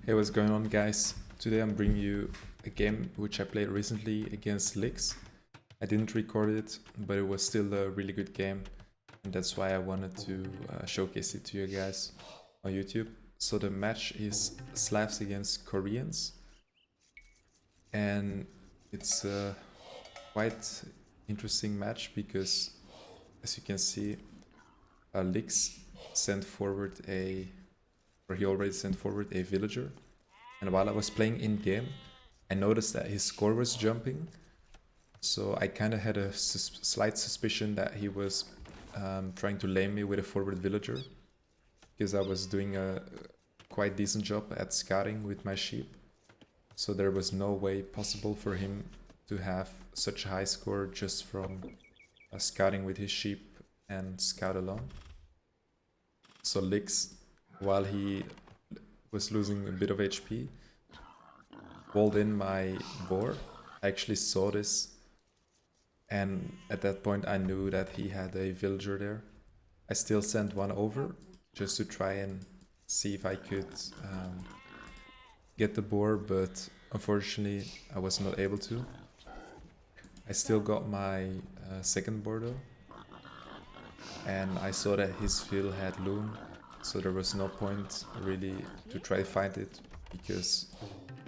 Hey, what's going on, guys? Today I'm bringing you a game which I played recently against Lix. I didn't record it, but it was still a really good game, and that's why I wanted to showcase it to you guys on YouTube. So the match is Slavs against Koreans, and it's a quite interesting match because, as you can see, Lix sent forward he already sent forward a villager. And while I was playing in game, I noticed that his score was jumping. So I kind of had a slight suspicion that he was trying to lame me with a forward villager, because I was doing a quite decent job at scouting with my sheep. So there was no way possible for him to have such a high score just from scouting with his sheep and scout alone. So Lix, while he was losing a bit of HP, walled in my boar. I actually saw this, and at that point I knew that he had a villager there. I still sent one over just to try and see if I could get the boar, but unfortunately I was not able to. I still got my second boar though, and I saw that his field had loom, so there was no point really to try to find it, because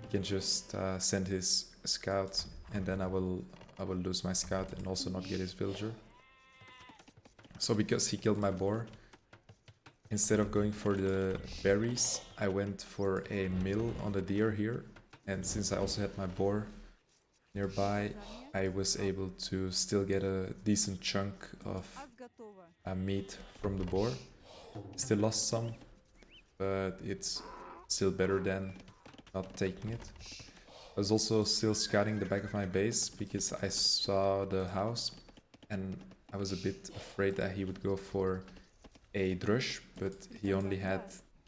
he can just send his scout, and then I will lose my scout and also not get his villager. So because he killed my boar, instead of going for the berries, I went for a mill on the deer here, and since I also had my boar nearby, I was able to still get a decent chunk of meat from the boar. Still lost some, but it's still better than not taking it. I was also still scouting the back of my base because I saw the house, and I was a bit afraid that he would go for a drush, but he only had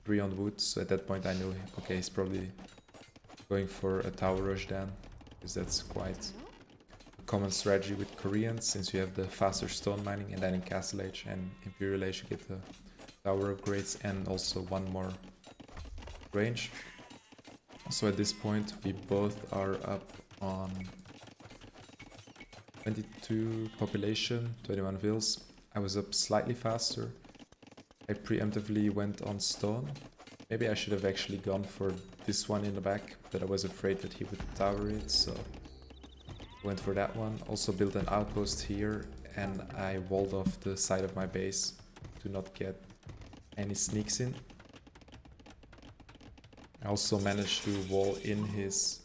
3 on wood, so at that point I knew, okay, he's probably going for a tower rush then, because that's quite a common strategy with Koreans, since you have the faster stone mining, and then in Castle Age and Imperial Age you get the tower upgrades and also one more range. So at this point we both are up on 22 population, 21 vills. I was up slightly faster. I preemptively went on stone. Maybe I should have actually gone for this one in the back, but I was afraid that he would tower it, so went for that one. Also built an outpost here, and I walled off the side of my base to not get any sneaks in. I also managed to wall in his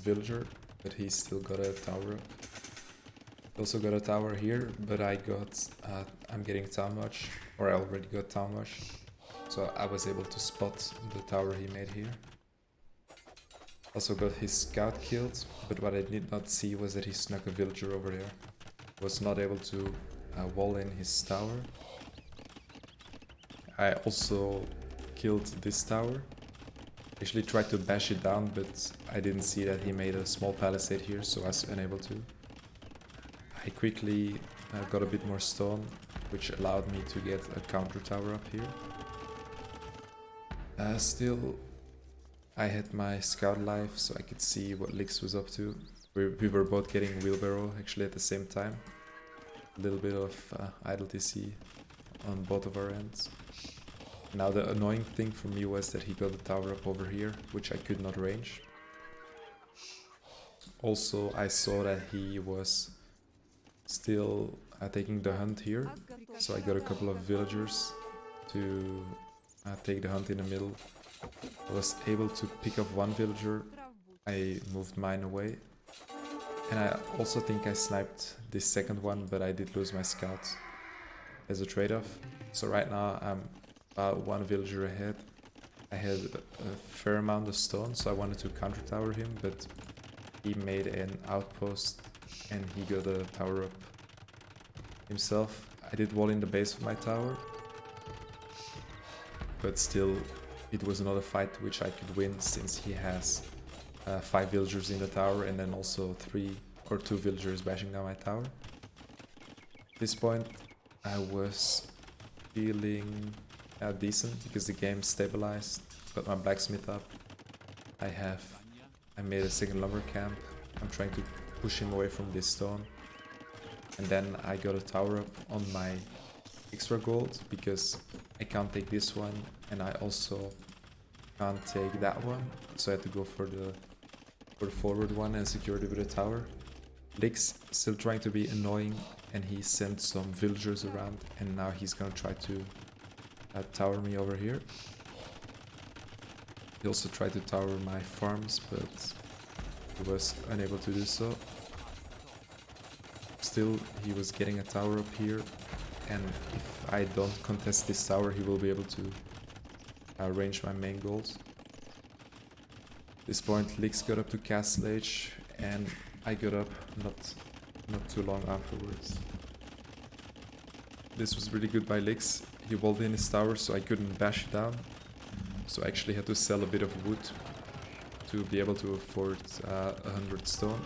villager, but he still got a tower up. Also got a tower here, but I'm getting town watch, or I already got town watch, so I was able to spot the tower he made here. Also got his scout killed, but what I did not see was that he snuck a villager over there. Was not able to wall in his tower. I also killed this tower. Actually tried to bash it down, but I didn't see that he made a small palisade here, so I was unable to. I quickly got a bit more stone, which allowed me to get a counter tower up here. Still, I had my scout live, so I could see what Lix was up to. We were both getting wheelbarrow actually at the same time. A little bit of idle TC on both of our ends. Now the annoying thing for me was that he got the tower up over here, which I could not range. Also, I saw that he was still taking the hunt here, so I got a couple of villagers to take the hunt in the middle. I was able to pick up one villager. I moved mine away, and I also think I sniped this second one, but I did lose my scout as a trade-off. So right now I'm about one villager ahead. I had a fair amount of stone, so I wanted to counter tower him, but he made an outpost and he got a tower up himself. I did wall in the base of my tower, but still it was another fight which I could win, since he has 5 villagers in the tower and then also 3 or 2 villagers bashing down my tower. At this point I was feeling decent because the game stabilized. Got my blacksmith up. I made a second lumber camp. I'm trying to push him away from this stone. And then I got a tower up on my extra gold because I can't take this one and I also can't take that one. So I had to go for the forward one and secure it with a tower. Lix still trying to be annoying and he sent some villagers around and now he's gonna try to tower me over here. He also tried to tower my farms, but he was unable to do so. Still, he was getting a tower up here, and if I don't contest this tower, he will be able to range my main goals. At this point, Lix got up to Castle Age, and I got up not too long afterwards. This was really good by Lix. He walled in his tower, so I couldn't bash it down. So I actually had to sell a bit of wood to be able to afford 100 stone.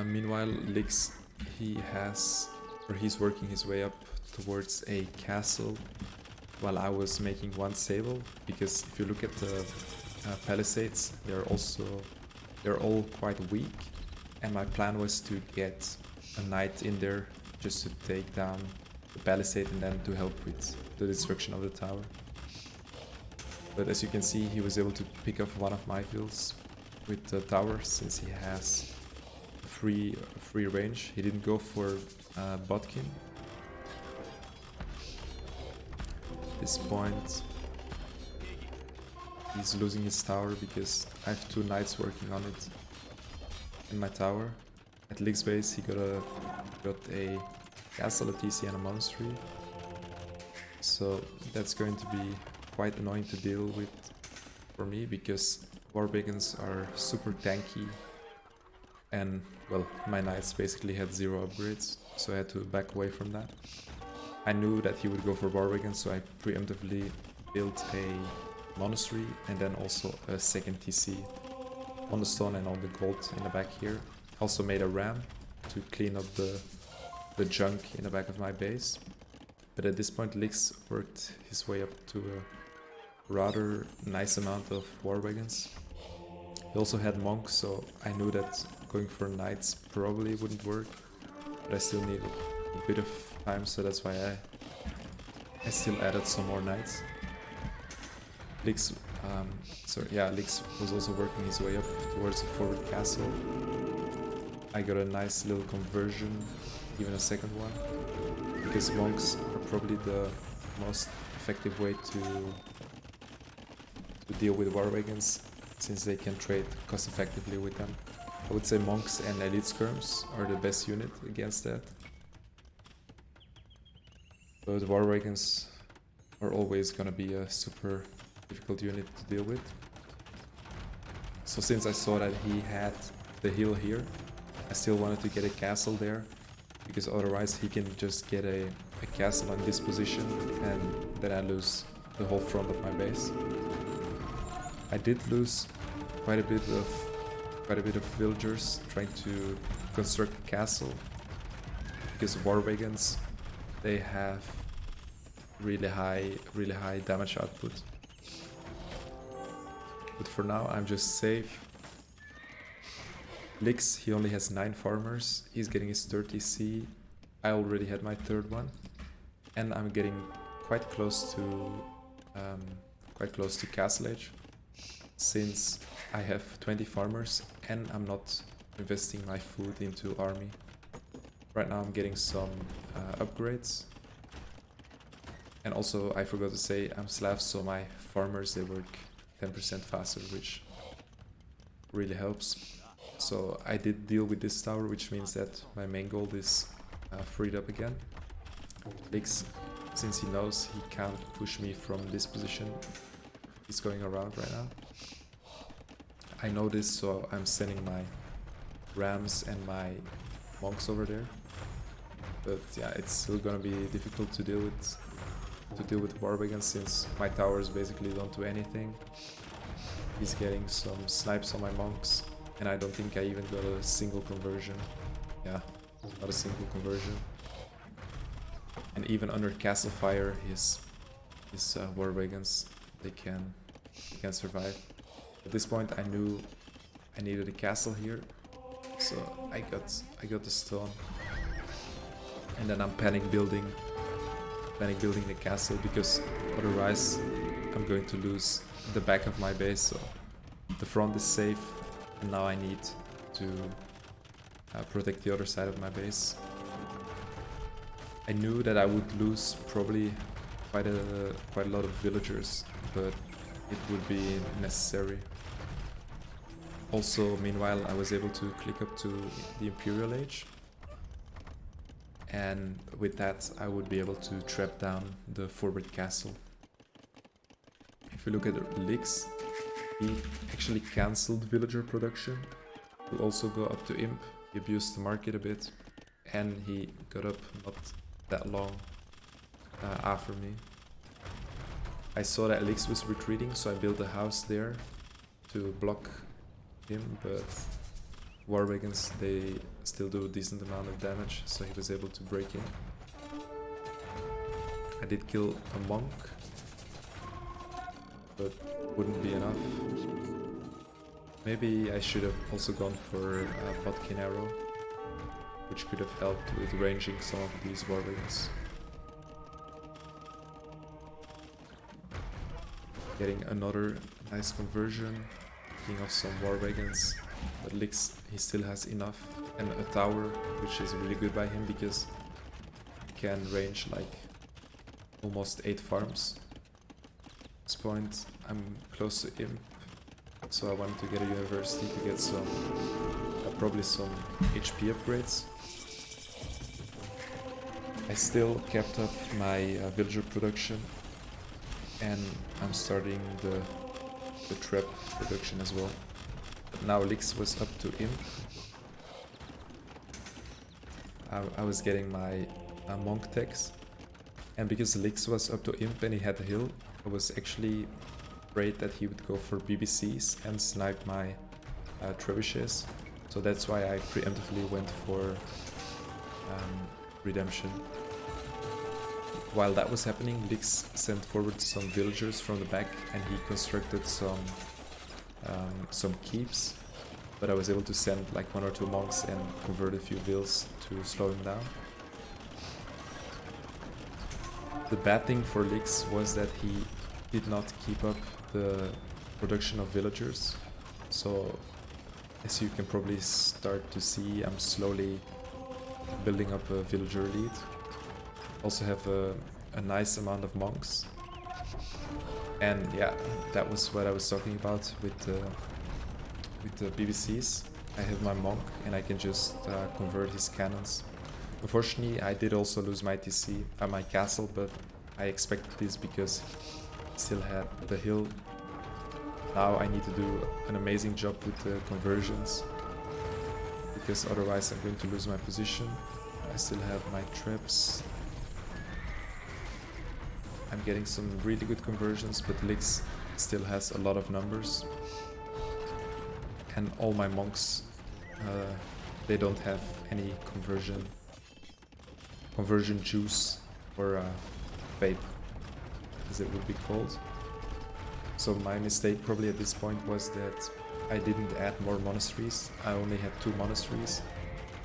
Meanwhile, Lix, he's working his way up towards a castle, while I was making one sable. Because if you look at the palisades, they're all quite weak, and my plan was to get a knight in there just to take down the palisade and then to help with the destruction of the tower. But as you can see, he was able to pick up one of my fields with the tower since he has free range. He didn't go for Botkin. At this point, he's losing his tower because I have 2 knights working on it in my tower. At Lix base, he got a castle, a TC and a monastery. So that's going to be quite annoying to deal with for me because Warbagons are super tanky and, well, my knights basically had 0 upgrades, so I had to back away from that. I knew that he would go for Warbagons, so I preemptively built a monastery and then also a second TC on the stone and on the gold in the back here. Also made a ram to clean up the junk in the back of my base. But at this point, Lix worked his way up to a rather nice amount of war wagons. He also had monks, so I knew that going for knights probably wouldn't work, but I still needed a bit of time, so that's why I still added some more knights. Lix was also working his way up towards the forward castle. I got a nice little conversion, even a second one, because monks are probably the most effective way to deal with war wagons, since they can trade cost effectively with them. I would say monks and elite skirms are the best unit against that. But war wagons are always gonna be a super difficult unit to deal with. So since I saw that he had the hill here, I still wanted to get a castle there, because otherwise he can just get a castle on this position and then I lose the whole front of my base. I did lose quite a bit of villagers trying to construct a castle, because war wagons, they have really high damage output. But for now I'm just safe. Lix, he only has 9 farmers, he's getting his 30C, I already had my 3rd one, and I'm getting quite close to Castle Age, since I have 20 farmers and I'm not investing my food into army. Right now I'm getting some upgrades, and also I forgot to say I'm Slav, so my farmers, they work 10% faster, which really helps. So I did deal with this tower, which means that my main gold is freed up again. Lix, since he knows he can't push me from this position, he's going around right now. I know this, so I'm sending my rams and my monks over there. But yeah, it's still gonna be difficult to deal with war wagons, since my towers basically don't do anything. He's getting some snipes on my monks, and I don't think I even got a single conversion. Yeah, not a single conversion. And even under castle fire, his war wagons, they can survive. At this point, I knew I needed a castle here, so I got the stone, and then I'm panic building the castle, because otherwise I'm going to lose the back of my base. So the front is safe, and now I need to protect the other side of my base. I knew that I would lose probably quite a lot of villagers, but it would be necessary. Also, meanwhile, I was able to click up to the Imperial Age, and with that I would be able to trap down the forward castle. If you look at Lix, he actually cancelled villager production to also go up to Imp. He abused the market a bit, and he got up not that long after me. I saw that Lix was retreating, so I built a house there to block him, but war wagons, they still do a decent amount of damage, so he was able to break in. I did kill a monk, but wouldn't be enough. Maybe I should have also gone for a Bodkin arrow, which could have helped with ranging some of these war wagons. Getting another nice conversion, picking off some war wagons, but Lix, he still has enough, and a tower, which is really good by him because he can range like almost 8 farms. At this point I'm close to Imp, so I wanted to get a university to get some, probably some HP upgrades. I still kept up my villager production, and I'm starting the trap production as well. But now Lix was up to Imp. I was getting my monk tags, and because Lix was up to Imp and he had a hill, I was actually afraid that he would go for BBCs and snipe my trebuchets. So that's why I preemptively went for redemption. While that was happening, Lix sent forward some villagers from the back, and he constructed some keeps, but I was able to send like 1 or 2 monks and convert a few vills to slow him down. The bad thing for Lix was that he did not keep up the production of villagers, so as you can probably start to see, I'm slowly building up a villager lead. Also have a nice amount of monks, and yeah, that was what I was talking about with the BBCs. I have my monk, and I can just convert his cannons. Unfortunately, I did also lose my TC at my castle, but I expected this because I still had the hill. Now I need to do an amazing job with the conversions, because otherwise I'm going to lose my position. I still have my traps. I'm getting some really good conversions, but Lix still has a lot of numbers. And all my monks, they don't have any conversion juice, or vape, as it would be called. So my mistake probably at this point was that I didn't add more monasteries. I only had 2 monasteries,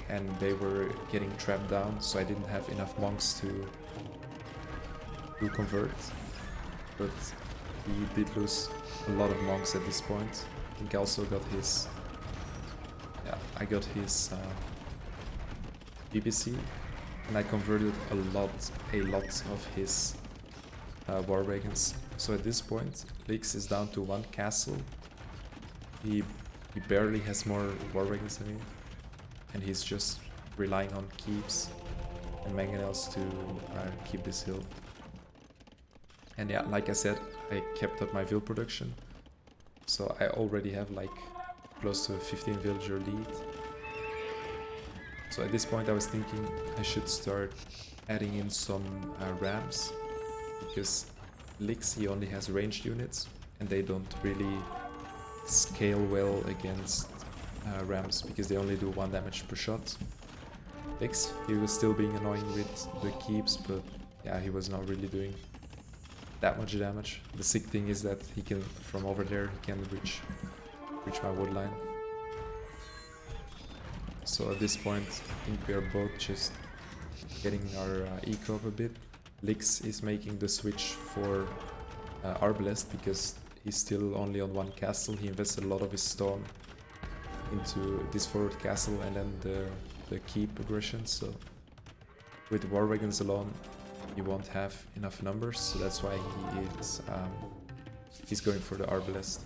and they were getting trapped down, so I didn't have enough monks to convert. But he did lose a lot of monks at this point. I think I also got his... yeah, I got his BBC, and I converted a lot of his war wagons. So at this point, Lix is down to 1 castle. He barely has more war wagons than me, and he's just relying on keeps and mangonels to keep this hill. And yeah, like I said, I kept up my vill production, so I already have like close to a 15 villager lead. So at this point I was thinking I should start adding in some rams, because Lix, he only has ranged units, and they don't really scale well against rams, because they only do 1 damage per shot. Lix. He was still being annoying with the keeps, but yeah, he was not really doing that much damage. The sick thing is that he can, from over there, he can reach my wood line. So at this point, I think we are both just getting our eco up a bit. Lix is making the switch for Arbalest because he's still only on one castle. He invested a lot of his stone into this forward castle and then the keep aggression. So with War Wagons alone, he won't have enough numbers. So that's why he's going for the Arbalest.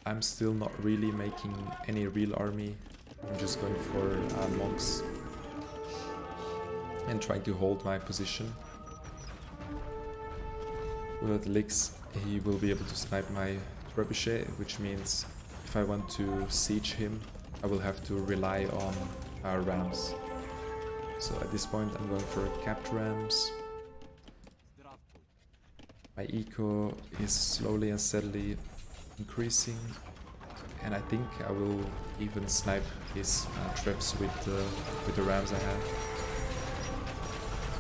I'm still not really making any real army. I'm just going for monks and trying to hold my position. With Lix, he will be able to snipe my trebuchet, which means if I want to siege him, I will have to rely on our rams. So at this point I'm going for capped rams. My eco is slowly and steadily increasing, and I think I will even snipe his traps with the rams I have.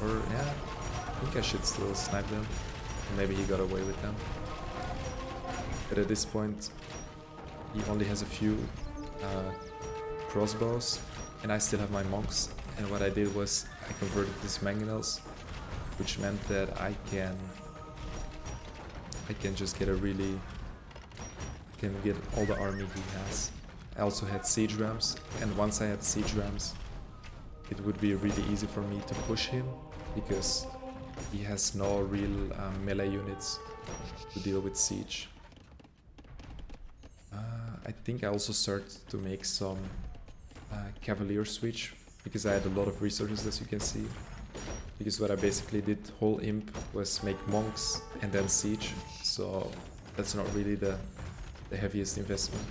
Or yeah, I think I should still snipe them. Maybe he got away with them. But at this point, he only has a few crossbows, and I still have my monks. And what I did was I converted these mangonels, which meant that I can just get get all the army he has. I also had siege rams, and once I had siege rams, it would be really easy for me to push him because he has no real melee units to deal with siege. I think I also started to make some cavalier switch because I had a lot of resources, as you can see. Because what I basically did whole imp was make monks and then siege, so that's not really the heaviest investment.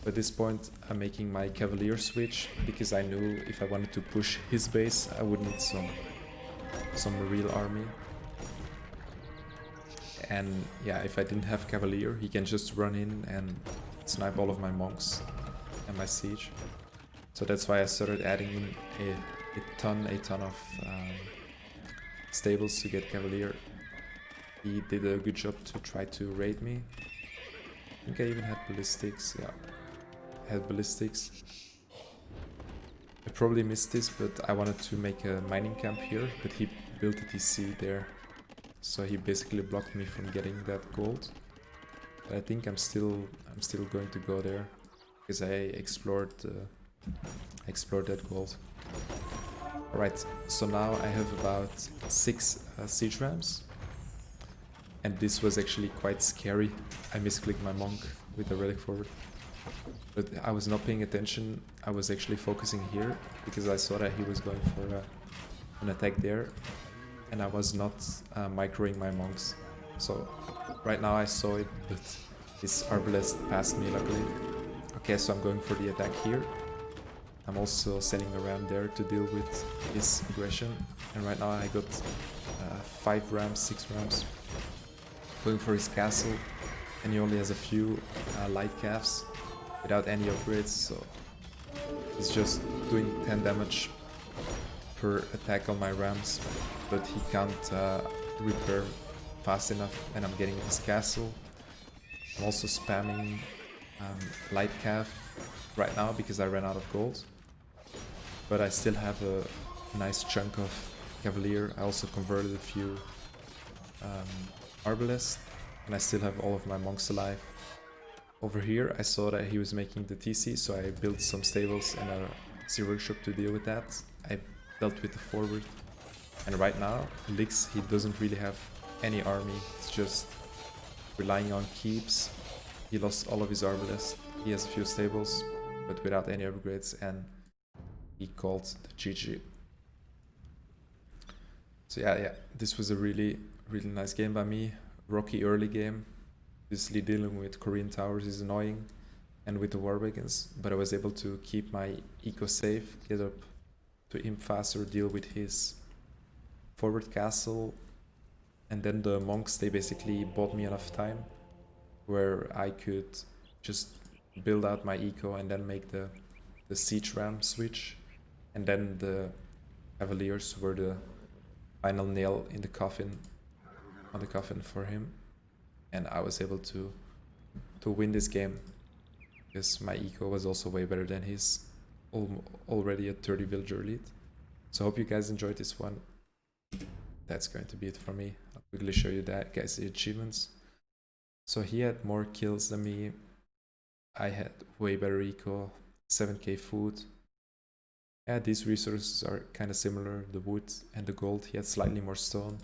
At this point I'm making my cavalier switch because I knew if I wanted to push his base I would need some real army. And yeah, if I didn't have cavalier, he can just run in and snipe all of my monks and my siege. So that's why I started adding in a ton of stables to get cavalier. He did a good job to try to raid me. I think I even had ballistics. Yeah, I had ballistics. I probably missed this, but I wanted to make a mining camp here, but he built a TC there. So he basically blocked me from getting that gold. But I think I'm still going to go there because I explored that gold. Alright, so now I have about 6 siege rams. And this was actually quite scary. I misclicked my monk with the relic forward. But I was not paying attention. I was actually focusing here because I saw that he was going for an attack there. And I was not microing my monks. So right now I saw it, but his Arbalest passed me luckily. Okay, so I'm going for the attack here. I'm also sending a ram there to deal with his aggression. And right now I got 5 rams, 6 rams. Going for his castle. And he only has a few light calves without any upgrades. So he's just doing 10 damage per attack on my rams. But he can't repair fast enough, and I'm getting his castle. I'm also spamming light calf right now because I ran out of gold. But I still have a nice chunk of cavalier. I also converted a few Arbalest, and I still have all of my monks alive. Over here I saw that he was making the TC, so I built some stables and a sea workshop to deal with that. I dealt with the forward. And right now, Lix, he doesn't really have any army. It's just relying on keeps. He lost all of his Arbalest. He has a few stables, but without any upgrades, and he called the GG. So yeah, this was a really nice game by me. Rocky early game. Obviously dealing with Korean towers is annoying, and with the War Wagons, but I was able to keep my eco safe, get up to imp faster, deal with his forward castle, and then the monks, they basically bought me enough time where I could just build out my eco and then make the siege ram switch. And then the Cavaliers were the final nail in the coffin, on the coffin for him. And I was able to win this game because my eco was also way better than his, already a 30 villager lead. So I hope you guys enjoyed this one. That's going to be it for me. I'll quickly show you that, guys, the achievements. So he had more kills than me. I had way better eco, 7k food. Yeah, these resources are kind of similar, the wood and the gold. He had slightly more stone.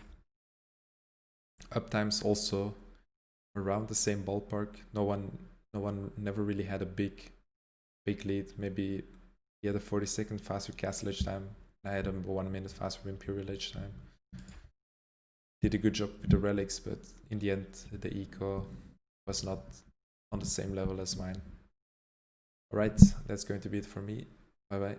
Uptimes also around the same ballpark. No one never really had a big lead. Maybe he had a 40-second faster castle age time. I had a 1 minute faster imperial age time. Did a good job with the relics, but in the end the eco was not on the same level as mine. Alright, that's going to be it for me. Bye bye.